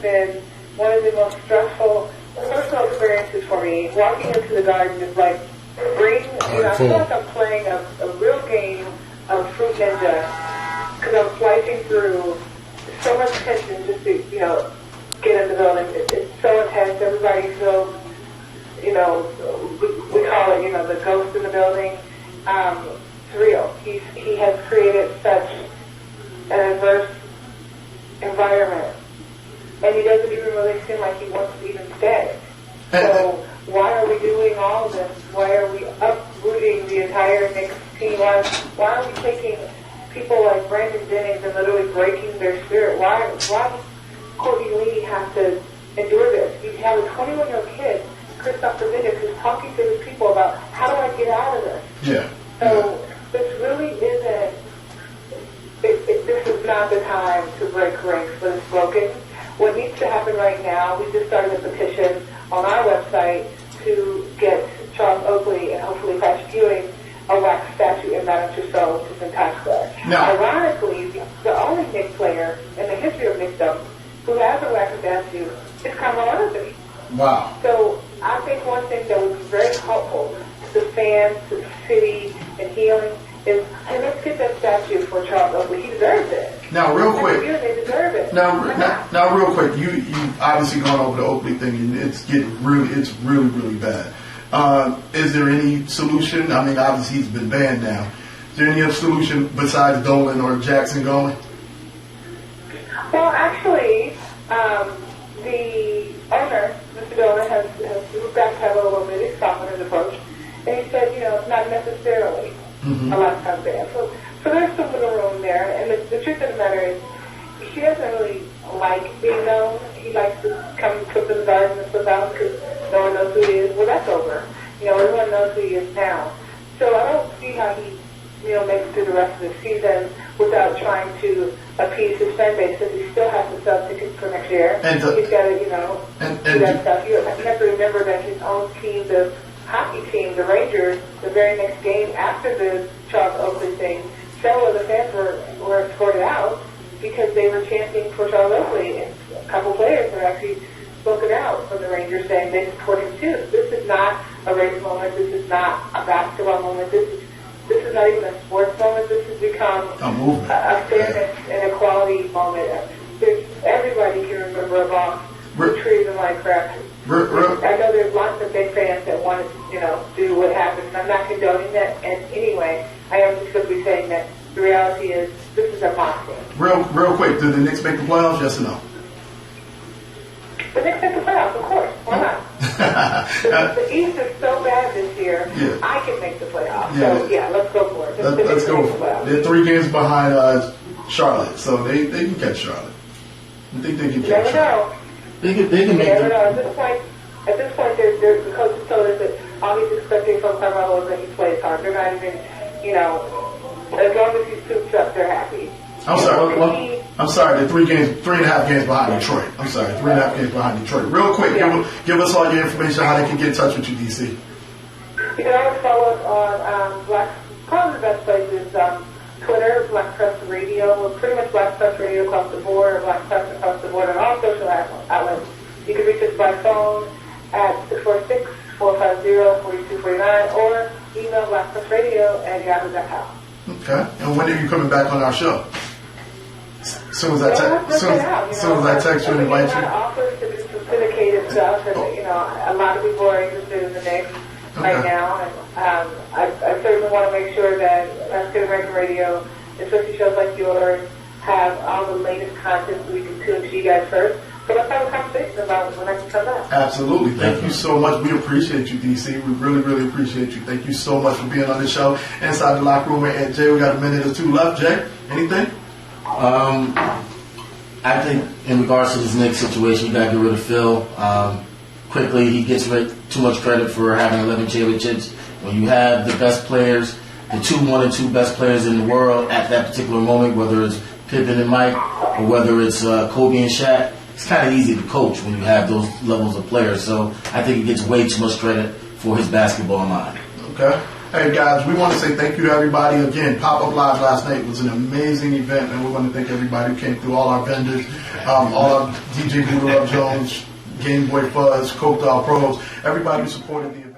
been one of the most stressful personal experiences for me. Walking into the garden is like I feel like I'm playing a real game of Fruit Ninja because I'm slicing through so much tension just to, get in the building. It's so intense. Everybody feels, we call it, the ghost in the building. It's real. He has created such an adverse environment, and he doesn't even really seem like he wants to even stay. So why are we doing all of this? Why are we uprooting the entire Knicks team? Why are we taking people like Brandon Jennings and literally breaking their spirit? Why does Courtney Lee have to endure this? You have a 21-year-old kid, Christoph Davidic, who's talking to his people about how do I get out of this? Yeah. So this really isn't. This is not the time to break ranks, but it's broken. What needs to happen right now, we just started a petition on our website to get Charles Oakley and hopefully Patrick Ewing a wax statue in Madame Tussauds, which is in Times Square. No. Ironically, the only Knicks player in the history of Knickdom who has a wax statue is Carmelo Anthony. Wow. So I think one thing that would be very helpful to the fans, to the city, and healing is, hey, let's get that statue for Charles Oakley. He deserves it. Now, real quick. They deserve it. Now, real quick. You obviously gone over the Oakley thing, and it's really bad. Is there any solution? I mean, obviously he's been banned now. Is there any other solution besides Dolan or Jackson going? Well, actually, the owner, Mr. Dolan, has backpedaled a little bit. He's softened his approach, and he said, it's not necessarily a lifetime ban. So there's some little room there. And the truth of the matter is, he doesn't really like being known. He likes to come to the garden and slip out because no one knows who he is. Well, that's over. Everyone knows who he is now. So I don't see how he, makes it through the rest of the season without trying to appease his fan base, since he still has to sell tickets for next year. And he's got to, do that stuff. You have to remember that his own team, the hockey team, the Rangers, the very next game after the Charles Oakley thing, several of the fans were escorted out because they were chanting for Charles Oakley, and a couple players were actually spoken out from the Rangers saying they support him too. This is not a race moment. This is not a basketball moment. This is not even a sports moment. This has become a movement, a fairness and equality moment. Everybody can remember a boss who treated him like crap. I know there's lots of big fans that want to, do what happened. I'm not condoning that in any way. I am just going to be saying that the reality is this is a mock game. Real quick, do the Knicks make the playoffs? Yes or no? The Knicks make the playoffs, of course. Why not? The East is so bad this year. Yeah. I can make the playoffs. Yeah. So let's go for it. Let's go for it. They're 3 games behind Charlotte, so they can catch Charlotte. I think they can catch Charlotte. They can make it. At this point, the coaches told us that all he's expecting from Carmelo is that he plays hard. They're not even, as long as he suits up, they're happy. I'm sorry. They're 3.5 games behind Detroit. I'm sorry, 3.5 games behind Detroit. Real quick, give us all your information, how they can get in touch with you, DC. You can always follow us on probably the best place is Twitter, Black Press Radio. We're pretty much Black Press Radio across the board, or Black Press across the board on all social outlets. You can reach us by phone at 646-450-4249 or email blackpressradio@yahoo.com. Okay. And when are you coming back on our show? As soon as I text you and invite you. Offers to do some syndicated stuff, and a lot of people are interested in the Knicks right now, and I certainly want to make sure that African American radio, especially shows like yours, have all the latest content so we can tune to you guys first. So let's have a conversation about when I can come back. Absolutely. Thank you so much. We appreciate you, DC. We really, really appreciate you. Thank you so much for being on the show. Inside the Locker Room at Jay, we got a minute or two left. Jay, anything? I think in regards to this Knicks situation, you got to get rid of Phil. Quickly, he gets too much credit for having 11 championships. When you have the best players, the 1 and 2 best players in the world at that particular moment, whether it's Pippen and Mike or whether it's Kobe and Shaq, it's kind of easy to coach when you have those levels of players. So I think he gets way too much credit for his basketball mind. Okay. Hey guys, we want to say thank you to everybody. Again, Pop-Up Live last night was an amazing event, and we want to thank everybody who came through, all our vendors, all our DJ Boodle Up Jones, Game Boy Fuzz, Coke Doll Pros, everybody who supported the event.